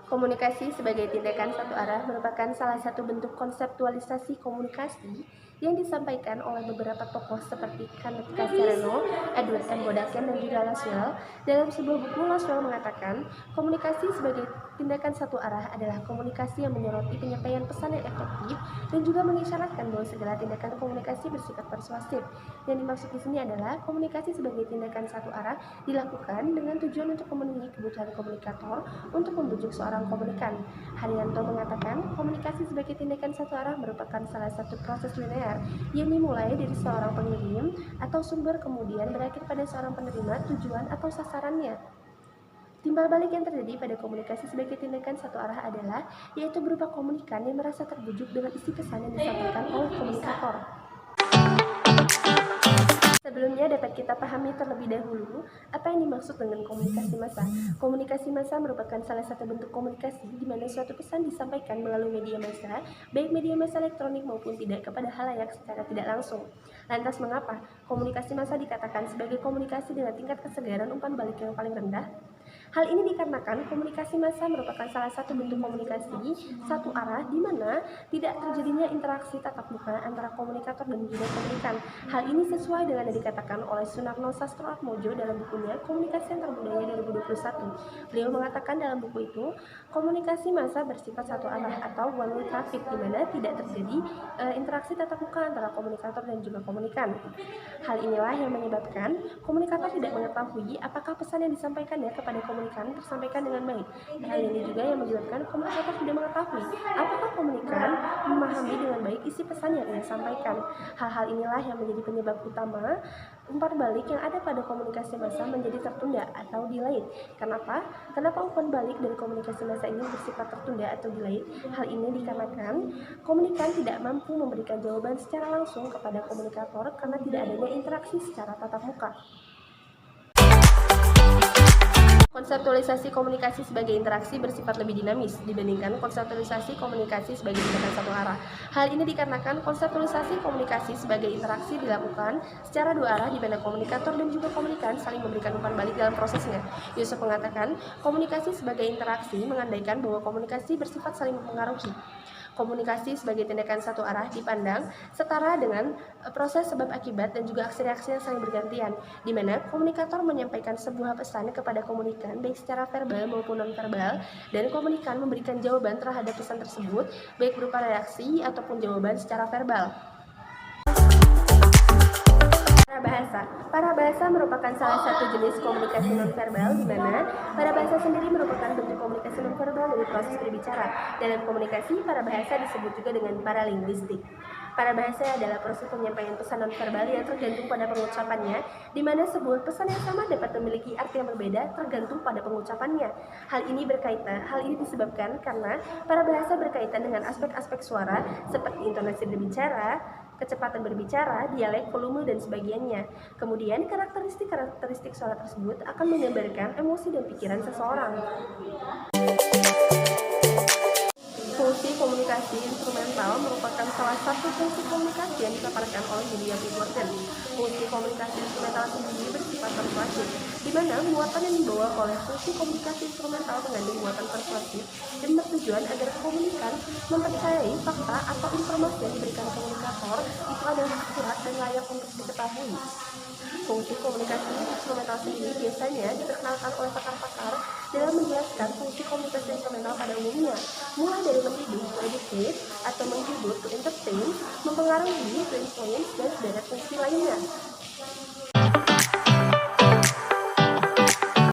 Komunikasi sebagai tindakan satu arah merupakan salah satu bentuk konseptualisasi komunikasi yang disampaikan oleh beberapa tokoh seperti Kenneth Cassiano, Edward M. Bodaken, dan juga Laswell. Dalam sebuah buku, Laswell mengatakan, komunikasi sebagai tindakan satu arah adalah komunikasi yang menyoroti penyampaian pesan yang efektif dan juga mengisyaratkan bahwa segala tindakan komunikasi bersifat persuasif. Yang dimaksud di sini adalah komunikasi sebagai tindakan satu arah dilakukan dengan tujuan untuk memenuhi kebutuhan komunikator untuk membujuk seorang komunikan. Haryanto mengatakan, komunikasi sebagai tindakan satu arah merupakan salah satu proses linear yang dimulai dari seorang pengirim atau sumber kemudian berakhir pada seorang penerima tujuan atau sasarannya. Timbal balik yang terjadi pada komunikasi sebagai tindakan satu arah adalah yaitu berupa komunikan yang merasa terbujuk dengan isi pesan yang disampaikan oleh komunikator. Sebelumnya dapat kita pahami terlebih dahulu apa yang dimaksud dengan komunikasi massa. Komunikasi massa merupakan salah satu bentuk komunikasi di mana suatu pesan disampaikan melalui media massa, baik media massa elektronik maupun tidak, kepada khalayak secara tidak langsung. Lantas mengapa komunikasi massa dikatakan sebagai komunikasi dengan tingkat kesegaran umpan balik yang paling rendah? Hal ini dikarenakan komunikasi massa merupakan salah satu bentuk komunikasi satu arah di mana tidak terjadinya interaksi tatap muka antara komunikator dan juga komunikan. Hal ini sesuai dengan yang dikatakan oleh Sunarno Sastroatmojo dalam bukunya Komunikasi Antar Budaya 2021. Beliau mengatakan dalam buku itu, komunikasi massa bersifat satu arah atau one way traffic di mana tidak terjadi interaksi tatap muka antara komunikator dan juga komunikan. Hal inilah yang menyebabkan komunikator tidak mengetahui apakah pesan yang disampaikannya kepada komunikan tersampaikan dengan baik. Hal ini juga yang menyebabkan komunikator tidak mengetahui apakah komunikan memahami dengan baik isi pesan yang ia sampaikan. Hal-hal inilah yang menjadi penyebab utama umpan balik yang ada pada komunikasi massa menjadi tertunda atau delayed. Kenapa? Kenapa umpan balik dari komunikasi massa ini bersifat tertunda atau delayed? Hal ini dikarenakan komunikan tidak mampu memberikan jawaban secara langsung kepada komunikator karena tidak adanya interaksi secara tatap muka. Konseptualisasi komunikasi sebagai interaksi bersifat lebih dinamis dibandingkan konseptualisasi komunikasi sebagai tindakan satu arah. Hal ini dikarenakan konseptualisasi komunikasi sebagai interaksi dilakukan secara dua arah di mana komunikator dan juga komunikan saling memberikan umpan balik dalam prosesnya. Yusuf mengatakan, komunikasi sebagai interaksi mengandaikan bahwa komunikasi bersifat saling mempengaruhi. Komunikasi sebagai tindakan satu arah dipandang setara dengan proses sebab akibat dan juga aksi-reaksi yang saling bergantian, di mana komunikator menyampaikan sebuah pesan kepada komunikan baik secara verbal maupun non-verbal, dan komunikan memberikan jawaban terhadap pesan tersebut baik berupa reaksi ataupun jawaban secara verbal. Parabahasa merupakan salah satu jenis komunikasi nonverbal di mana parabahasa sendiri merupakan bentuk komunikasi nonverbal dari proses berbicara. Dalam komunikasi, parabahasa disebut juga dengan paralinguistik. Parabahasa adalah proses penyampaian pesan nonverbal yang tergantung pada pengucapannya, di mana sebuah pesan yang sama dapat memiliki arti yang berbeda tergantung pada pengucapannya. Hal ini disebabkan karena parabahasa berkaitan dengan aspek-aspek suara seperti intonasi berbicara, kecepatan berbicara, dialek, volume, dan sebagainya. Kemudian, karakteristik suara tersebut akan menggambarkan emosi dan pikiran seseorang. Fungsi komunikasi instrumental merupakan salah satu fungsi komunikasi yang dipaparkan oleh William E. Gordon. Fungsi komunikasi instrumental sendiri bersifat persuasif, di mana muatan yang dibawa oleh fungsi komunikasi instrumental mengandung muatan persuasif dan bertujuan agar komunikan mempercayai fakta atau informasi yang diberikan komunikator itu adalah akurat dan layak untuk diketahui. Fungsi komunikasi instrumental sendiri biasanya diperkenalkan oleh pakar-pakar dalam menjelaskan fungsi komunikasi instrumental pada umumnya, mulai dari mendidik, to educate, atau menghibur, to entertain, mempengaruhi, to influence, dan sederet fungsi lainnya.